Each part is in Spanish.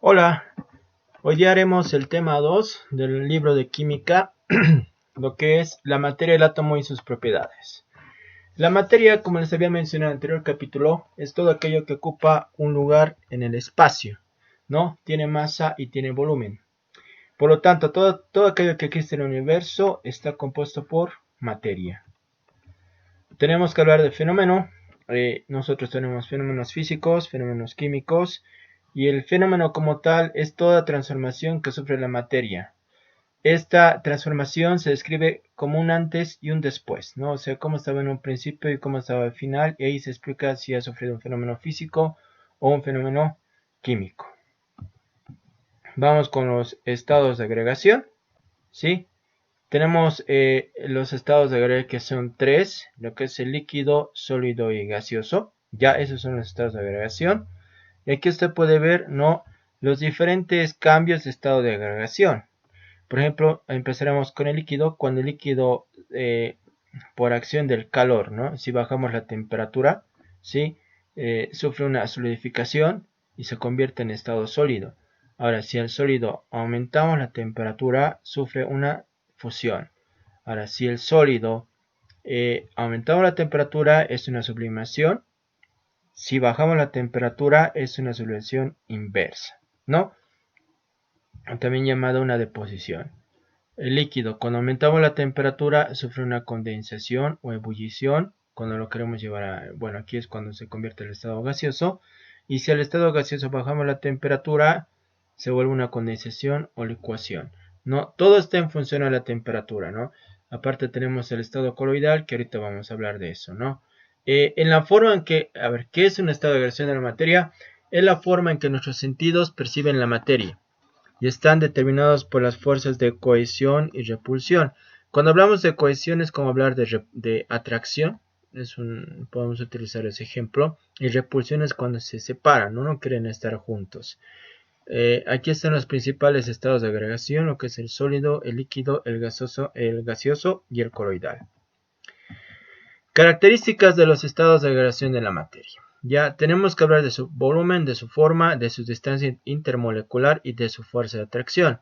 Hola, hoy día haremos el tema 2 del libro de química, lo que es la materia del átomo y sus propiedades. La materia, como les había mencionado en el anterior capítulo, es todo aquello que ocupa un lugar en el espacio, ¿no? Tiene masa y tiene volumen. Por lo tanto, todo aquello que existe en el universo está compuesto por materia. Tenemos que hablar de fenómeno. Nosotros tenemos fenómenos físicos, fenómenos químicos, y el fenómeno como tal es toda transformación que sufre la materia. Esta transformación se describe como un antes y un después, ¿no? O sea, cómo estaba en un principio y cómo estaba al final, y ahí se explica si ha sufrido un fenómeno físico o un fenómeno químico. Vamos con los estados de agregación, ¿sí? Tenemos los estados de agregación que son tres, lo que es el líquido, sólido y gaseoso. Ya esos son los estados de agregación. Y aquí usted puede ver, ¿no?, los diferentes cambios de estado de agregación. Por ejemplo, empezaremos con el líquido. Cuando el líquido, por acción del calor, ¿no?, si bajamos la temperatura, ¿sí?, sufre una solidificación y se convierte en estado sólido. Ahora, si el sólido aumentamos la temperatura, sufre una fusión. Ahora, si el sólido aumentamos la temperatura, es una sublimación. Si bajamos la temperatura, es una sublimación inversa, ¿no? También llamada una deposición. El líquido, cuando aumentamos la temperatura, sufre una condensación o ebullición. Cuando lo queremos llevar a, bueno, aquí es cuando se convierte en el estado gaseoso. Y si al estado gaseoso bajamos la temperatura, se vuelve una condensación o licuación, ¿no? Todo está en función a la temperatura, ¿no? Aparte tenemos el estado coloidal, que ahorita vamos a hablar de eso, ¿no? En la forma en que, a ver, ¿qué es un estado de agregación de la materia? Es la forma en que nuestros sentidos perciben la materia y están determinados por las fuerzas de cohesión y repulsión. Cuando hablamos de cohesión es como hablar de atracción, podemos utilizar ese ejemplo, y repulsión es cuando se separan, no quieren estar juntos. Aquí están los principales estados de agregación, lo que es el sólido, el líquido, el gaseoso y el coloidal. Características de los estados de agregación de la materia. Ya tenemos que hablar de su volumen, de su forma, de su distancia intermolecular y de su fuerza de atracción.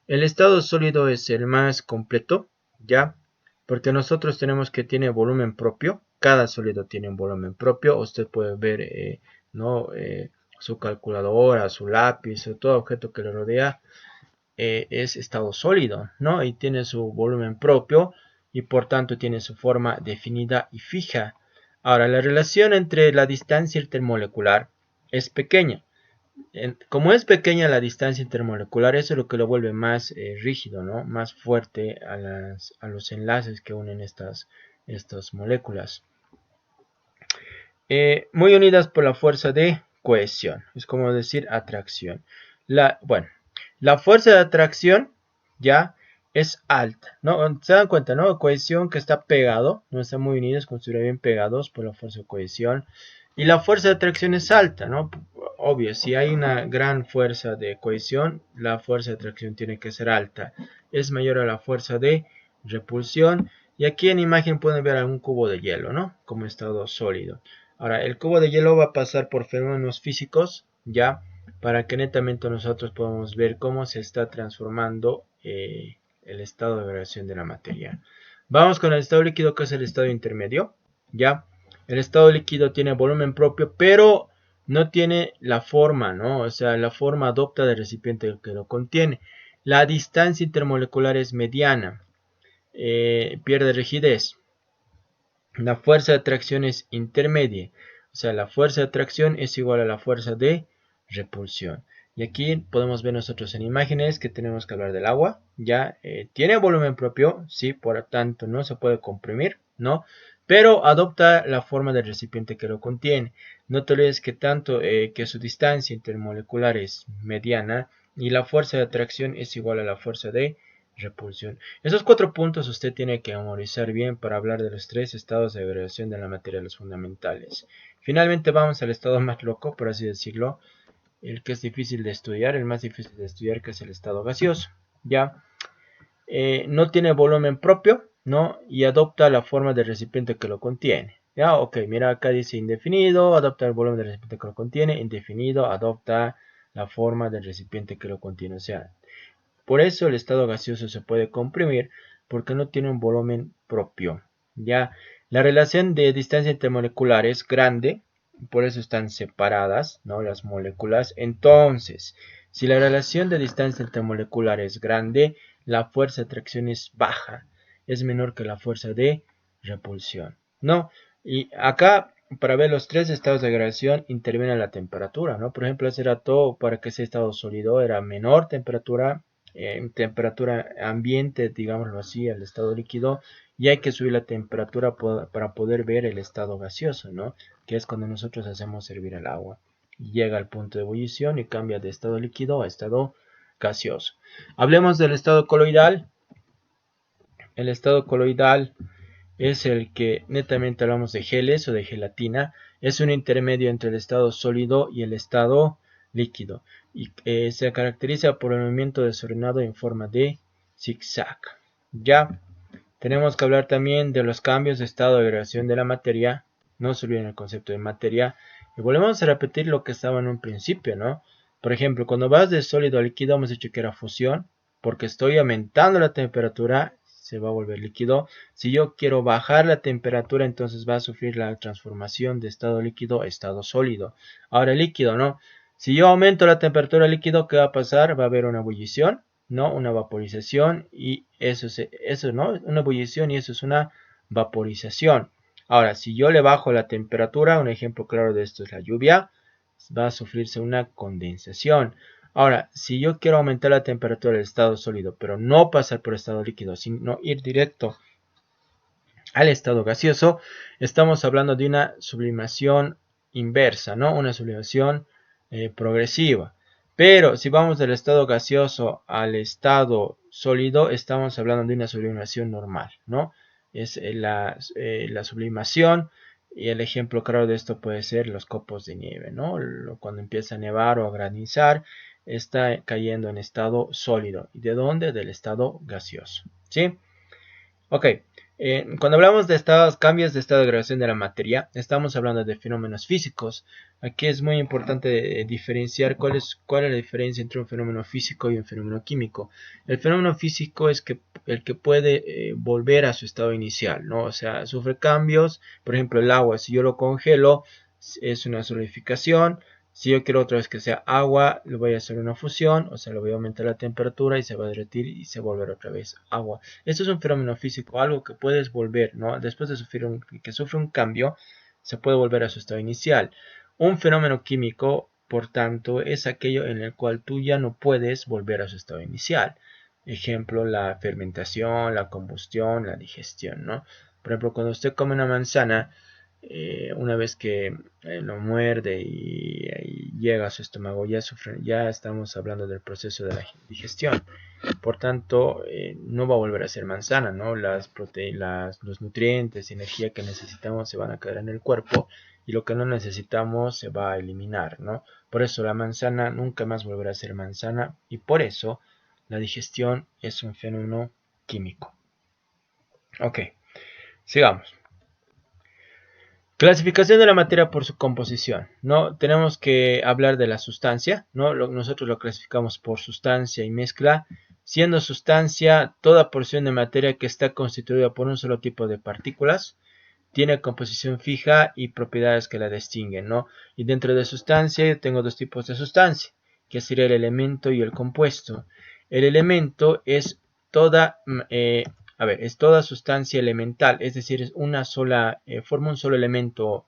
El estado sólido es el más completo, ya, porque nosotros tenemos que tiene volumen propio. Cada sólido tiene un volumen propio. Usted puede ver, su calculadora, su lápiz o todo objeto que le rodea, es estado sólido, ¿no? Y tiene su volumen propio y por tanto tiene su forma definida y fija. Ahora, la relación entre la distancia intermolecular es pequeña. Como es pequeña la distancia intermolecular, eso es lo que lo vuelve más rígido, ¿no?, más fuerte a los enlaces que unen estas moléculas. Muy unidas por la fuerza de cohesión, es como decir atracción. La fuerza de atracción ya es alta, ¿no? Se dan cuenta, ¿no? Cohesión, que está pegado, no están muy unidos, como si estuvieran bien pegados por la fuerza de cohesión. Y la fuerza de atracción es alta, ¿no? Obvio, si hay una gran fuerza de cohesión, la fuerza de atracción tiene que ser alta. Es mayor a la fuerza de repulsión. Y aquí en imagen pueden ver algún cubo de hielo, ¿no?, como estado sólido. Ahora, el cubo de hielo va a pasar por fenómenos físicos, ya, para que netamente nosotros podamos ver cómo se está transformando el estado de agregación de la materia. Vamos con el estado líquido, que es el estado intermedio, ya. El estado líquido tiene volumen propio, pero no tiene la forma, ¿no? O sea, la forma adopta del recipiente que lo contiene. La distancia intermolecular es mediana, pierde rigidez. La fuerza de atracción es intermedia, o sea, la fuerza de atracción es igual a la fuerza de repulsión. Y aquí podemos ver nosotros en imágenes que tenemos que hablar del agua. Ya tiene volumen propio, sí, por tanto no se puede comprimir, ¿no? Pero adopta la forma del recipiente que lo contiene. No te olvides que tanto que su distancia intermolecular es mediana y la fuerza de atracción es igual a la fuerza de repulsión. Esos 4 puntos usted tiene que memorizar bien para hablar de los 3 estados de agregación de la materia, los fundamentales. Finalmente vamos al estado más loco, por así decirlo, el que es difícil de estudiar, el más difícil de estudiar, que es el estado gaseoso. Ya no tiene volumen propio, ¿no?, y adopta la forma del recipiente que lo contiene. Ya, ok, mira, acá dice indefinido, adopta el volumen del recipiente que lo contiene, indefinido, adopta la forma del recipiente que lo contiene. O sea, por eso el estado gaseoso se puede comprimir porque no tiene un volumen propio. Ya, la relación de distancia intermolecular es grande, por eso están separadas, ¿no?, las moléculas. Entonces, si la relación de distancia intermolecular es grande, la fuerza de atracción es baja, es menor que la fuerza de repulsión, ¿no? Y acá, para ver los tres estados de degradación, interviene la temperatura, ¿no? Por ejemplo, hace rato, para que ese estado sólido era menor temperatura, temperatura ambiente, digámoslo así, al estado líquido, y hay que subir la temperatura para poder ver el estado gaseoso, ¿no? Que es cuando nosotros hacemos hervir el agua. Llega al punto de ebullición y cambia de estado líquido a estado gaseoso. Hablemos del estado coloidal. El estado coloidal es el que netamente hablamos de geles o de gelatina. Es un intermedio entre el estado sólido y el estado líquido y se caracteriza por el movimiento desordenado en forma de zigzag. Ya tenemos que hablar también de los cambios de estado de degradación de la materia. No se olviden el concepto de materia. Y volvemos a repetir lo que estaba en un principio, ¿no? Por ejemplo, cuando vas de sólido a líquido, hemos dicho que era fusión, porque estoy aumentando la temperatura, se va a volver líquido. Si yo quiero bajar la temperatura, entonces va a sufrir la transformación de estado líquido a estado sólido. Ahora líquido, ¿no? Si yo aumento la temperatura líquido, ¿qué va a pasar? Va a haber una ebullición, ¿no? Una vaporización, y eso ¿no? Una ebullición y eso es una vaporización. Ahora, si yo le bajo la temperatura, un ejemplo claro de esto es la lluvia, va a sufrirse una condensación. Ahora, si yo quiero aumentar la temperatura del estado sólido, pero no pasar por estado líquido, sino ir directo al estado gaseoso, estamos hablando de una sublimación inversa, ¿no? Una sublimación progresiva. Pero si vamos del estado gaseoso al estado sólido, estamos hablando de una sublimación normal, ¿no? Es la sublimación, y el ejemplo claro de esto puede ser los copos de nieve, ¿no? Cuando empieza a nevar o a granizar, está cayendo en estado sólido. ¿Y de dónde? Del estado gaseoso, ¿sí? Ok, cuando hablamos de estos cambios de estado de degradación de la materia, estamos hablando de fenómenos físicos. Aquí es muy importante diferenciar cuál es la diferencia entre un fenómeno físico y un fenómeno químico. El fenómeno físico es el que puede volver a su estado inicial, ¿no? O sea, sufre cambios. Por ejemplo, el agua, si yo lo congelo, es una solidificación. Si yo quiero otra vez que sea agua, le voy a hacer una fusión, o sea, le voy a aumentar la temperatura y se va a derretir y se va a volver otra vez agua. Esto es un fenómeno físico, algo que puedes volver, ¿no? Después de que sufre un cambio, se puede volver a su estado inicial. Un fenómeno químico, por tanto, es aquello en el cual tú ya no puedes volver a su estado inicial. Ejemplo, la fermentación, la combustión, la digestión, ¿no? Por ejemplo, cuando usted come una manzana, una vez que lo muerde y llega a su estómago, ya estamos hablando del proceso de la digestión. Por tanto, no va a volver a ser manzana, ¿no? Las proteínas, los nutrientes y energía que necesitamos se van a quedar en el cuerpo, y lo que no necesitamos se va a eliminar, ¿no? Por eso la manzana nunca más volverá a ser manzana, y por eso la digestión es un fenómeno químico. Ok, sigamos. Clasificación de la materia por su composición, ¿no? Tenemos que hablar de la sustancia, ¿no? Nosotros lo clasificamos por sustancia y mezcla, siendo sustancia toda porción de materia que está constituida por un solo tipo de partículas, tiene composición fija y propiedades que la distinguen, ¿no? Y dentro de sustancia yo tengo dos tipos de sustancia, que sería el elemento y el compuesto. El elemento es toda es toda sustancia elemental, es decir, es una sola, forma un solo elemento.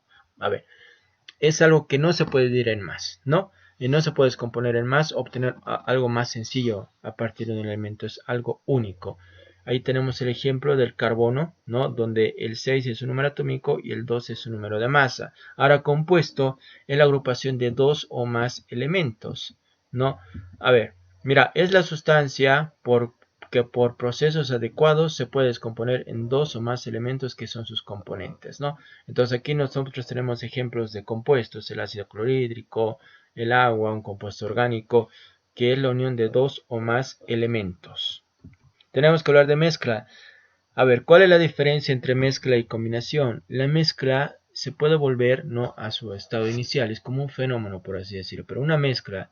Es algo que no se puede dividir en más, ¿no? Y no se puede descomponer en más, obtener algo más sencillo a partir de un elemento, es algo único. Ahí tenemos el ejemplo del carbono, ¿no? Donde el 6 es su número atómico y el 2 es su número de masa. Ahora, compuesto es la agrupación de dos o más elementos, ¿no? Mira, es la sustancia que por procesos adecuados se puede descomponer en dos o más elementos que son sus componentes, ¿no? Entonces aquí nosotros tenemos ejemplos de compuestos: el ácido clorhídrico, el agua, un compuesto orgánico, que es la unión de dos o más elementos. Tenemos que hablar de mezcla. ¿Cuál es la diferencia entre mezcla y combinación? La mezcla se puede volver, ¿no?, a su estado inicial, es como un fenómeno, por así decirlo, pero una mezcla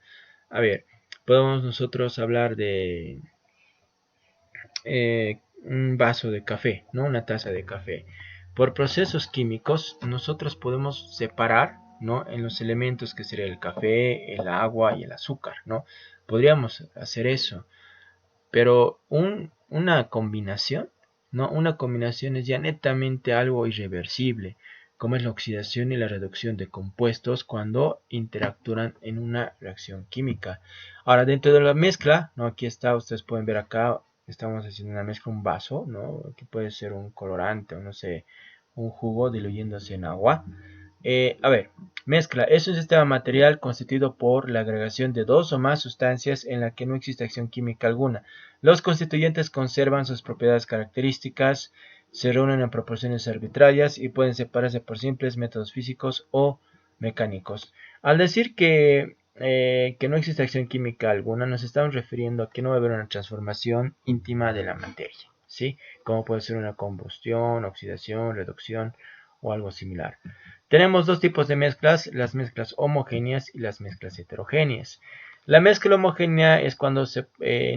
A ver, podemos nosotros hablar de un vaso de café, ¿no? Una taza de café. Por procesos químicos, nosotros podemos separar, ¿no? En los elementos que sería el café, el agua y el azúcar, ¿no? Podríamos hacer eso, pero una combinación, ¿no? Una combinación es ya netamente algo irreversible, como es la oxidación y la reducción de compuestos cuando interactúan en una reacción química. Ahora, dentro de la mezcla, ¿no? Aquí está, ustedes pueden ver acá, estamos haciendo una mezcla, un vaso, ¿no? Que puede ser un colorante o no sé, un jugo diluyéndose en agua. A ver, mezcla es un sistema material constituido por la agregación de dos o más sustancias en la que no existe acción química alguna. Los constituyentes conservan sus propiedades características, se reúnen en proporciones arbitrarias y pueden separarse por simples métodos físicos o mecánicos. Al decir que no existe acción química alguna, nos estamos refiriendo a que no va a haber una transformación íntima de la materia, ¿sí? Como puede ser una combustión, oxidación, reducción o algo similar. Tenemos dos tipos de mezclas, las mezclas homogéneas y las mezclas heterogéneas. La mezcla homogénea es cuando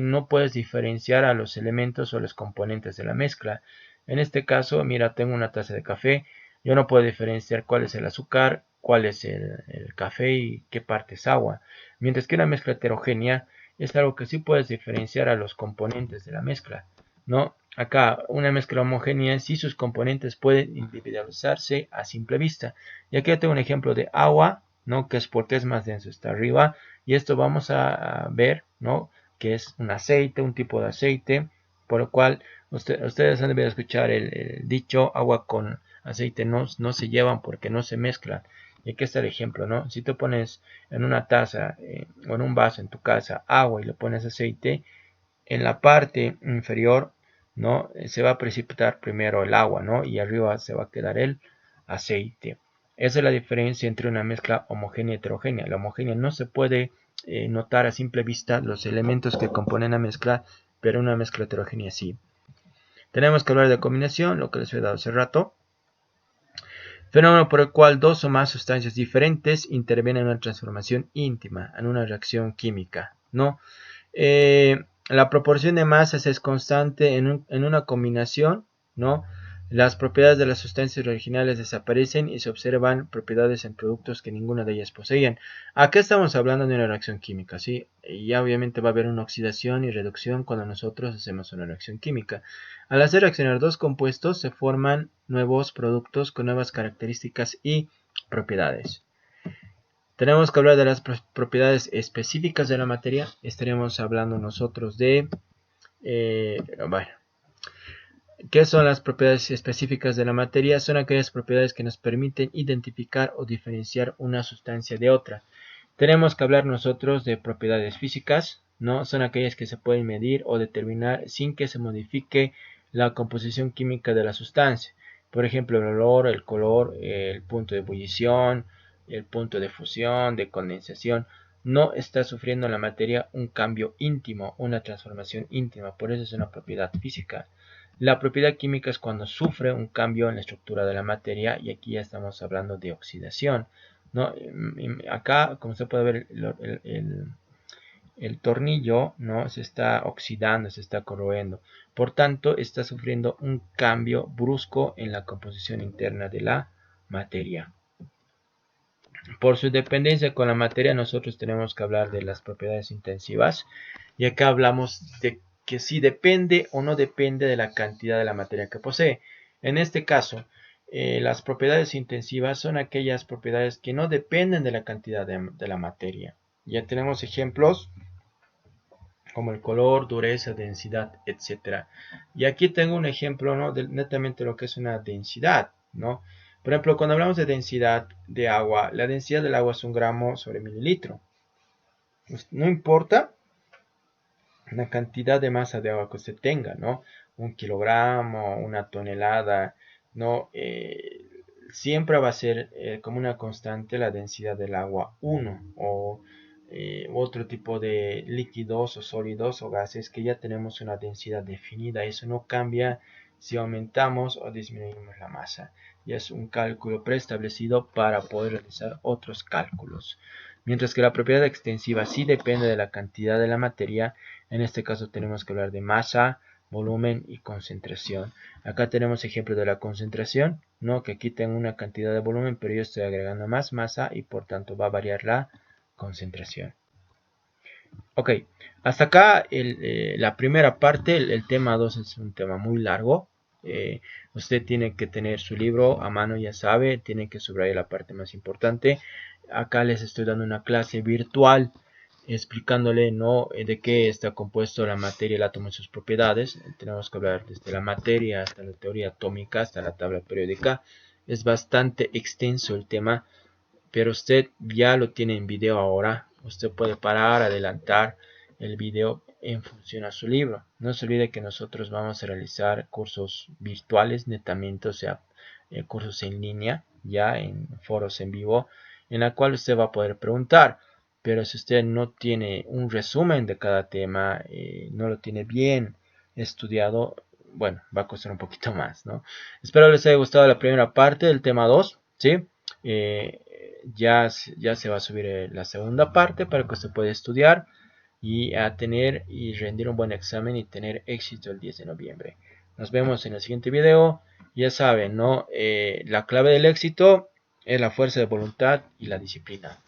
no puedes diferenciar a los elementos o los componentes de la mezcla. En este caso, mira, tengo una taza de café, yo no puedo diferenciar cuál es el azúcar, cuál es el café y qué parte es agua. Mientras que una mezcla heterogénea es algo que sí puedes diferenciar a los componentes de la mezcla, ¿no? Acá, una mezcla homogénea, sí sus componentes pueden individualizarse a simple vista. Y aquí yo tengo un ejemplo de agua, ¿no? Que es porque es más denso, está arriba. Y esto vamos a ver, ¿no? Que es un aceite, un tipo de aceite, por lo cual ustedes han debido escuchar el dicho, agua con aceite no se llevan porque no se mezclan. Y aquí está el ejemplo, ¿no? Si tú pones en una taza o en un vaso en tu casa agua y le pones aceite, en la parte inferior, ¿no? Se va a precipitar primero el agua, ¿no? Y arriba se va a quedar el aceite. Esa es la diferencia entre una mezcla homogénea y heterogénea. La homogénea no se puede notar a simple vista los elementos que componen la mezcla, pero una mezcla heterogénea sí. Tenemos que hablar de combinación, lo que les he dado hace rato. Fenómeno por el cual dos o más sustancias diferentes intervienen en una transformación íntima, en una reacción química, ¿no? La proporción de masas es constante en una combinación, ¿no? Las propiedades de las sustancias originales desaparecen y se observan propiedades en productos que ninguna de ellas poseían. Acá estamos hablando de una reacción química, ¿sí? Y ya obviamente va a haber una oxidación y reducción cuando nosotros hacemos una reacción química. Al hacer reaccionar dos compuestos se forman nuevos productos con nuevas características y propiedades. Tenemos que hablar de las propiedades específicas de la materia. Estaríamos hablando nosotros de, bueno, ¿qué son las propiedades específicas de la materia? Son aquellas propiedades que nos permiten identificar o diferenciar una sustancia de otra. Tenemos que hablar nosotros de propiedades físicas, ¿no? Son aquellas que se pueden medir o determinar sin que se modifique la composición química de la sustancia. Por ejemplo, el olor, el color, el punto de ebullición, el punto de fusión, de condensación. No está sufriendo la materia un cambio íntimo, una transformación íntima, por eso es una propiedad física. La propiedad química es cuando sufre un cambio en la estructura de la materia y aquí ya estamos hablando de oxidación, ¿no? Acá, como se puede ver, el tornillo, ¿no? Se está oxidando, se está corroendo. Por tanto, está sufriendo un cambio brusco en la composición interna de la materia. Por su dependencia con la materia, nosotros tenemos que hablar de las propiedades intensivas. Y acá hablamos de que si depende o no depende de la cantidad de la materia que posee. En este caso, las propiedades intensivas son aquellas propiedades que no dependen de la cantidad de la materia. Ya tenemos ejemplos como el color, dureza, densidad, etcétera. Y aquí tengo un ejemplo, ¿no? De netamente lo que es una densidad, ¿no? Por ejemplo, cuando hablamos de densidad de agua, la densidad del agua es 1 gramo sobre mililitro. Pues no importa la cantidad de masa de agua que usted tenga, ¿no? 1 kilogramo, una tonelada, ¿no? Siempre va a ser como una constante la densidad del agua 1 o otro tipo de líquidos o sólidos o gases que ya tenemos una densidad definida. Eso no cambia si aumentamos o disminuimos la masa. Y es un cálculo preestablecido para poder realizar otros cálculos. Mientras que la propiedad extensiva sí depende de la cantidad de la materia. En este caso tenemos que hablar de masa, volumen y concentración. Acá tenemos ejemplo de la concentración, ¿no? Que aquí tengo una cantidad de volumen, pero yo estoy agregando más masa y por tanto va a variar la concentración. Ok, hasta acá la primera parte, el tema 2 es un tema muy largo. Usted tiene que tener su libro a mano, ya sabe, tiene que subrayar la parte más importante. Acá les estoy dando una clase virtual explicándole, ¿no?, de qué está compuesto la materia, el átomo y sus propiedades. Tenemos que hablar desde la materia hasta la teoría atómica, hasta la tabla periódica. Es bastante extenso el tema, pero usted ya lo tiene en video ahora. Usted puede parar, adelantar el video en función a su libro. No se olvide que nosotros vamos a realizar cursos virtuales netamente, o sea, cursos en línea, ya en foros en vivo, en la cual usted va a poder preguntar. Pero si usted no tiene un resumen de cada tema, no lo tiene bien estudiado, bueno, va a costar un poquito más, ¿no? Espero les haya gustado la primera parte del tema 2, ¿sí? Ya se va a subir la segunda parte para que usted pueda estudiar y a tener y rendir un buen examen y tener éxito el 10 de noviembre. Nos vemos en el siguiente video. Ya saben, ¿no? La clave del éxito es la fuerza de voluntad y la disciplina.